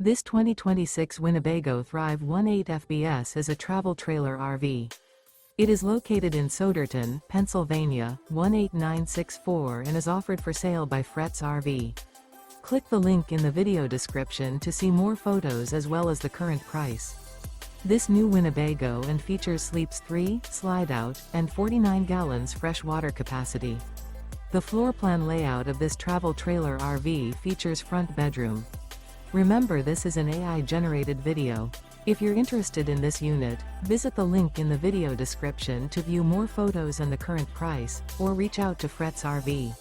This 2026 Winnebago Thrive 18 FBS is a travel trailer RV. It is located in Souderton, Pennsylvania, 18964 and is offered for sale by Fretz RV. Click the link in the video description to see more photos as well as the current price. This new Winnebago and features sleeps 3, slide-out, and 49 gallons fresh water capacity. The floor plan layout of this travel trailer RV features front bedroom. Remember, this is an AI-generated video. If you're interested in this unit, visit the link in the video description to view more photos and the current price, or reach out to Fretz RV.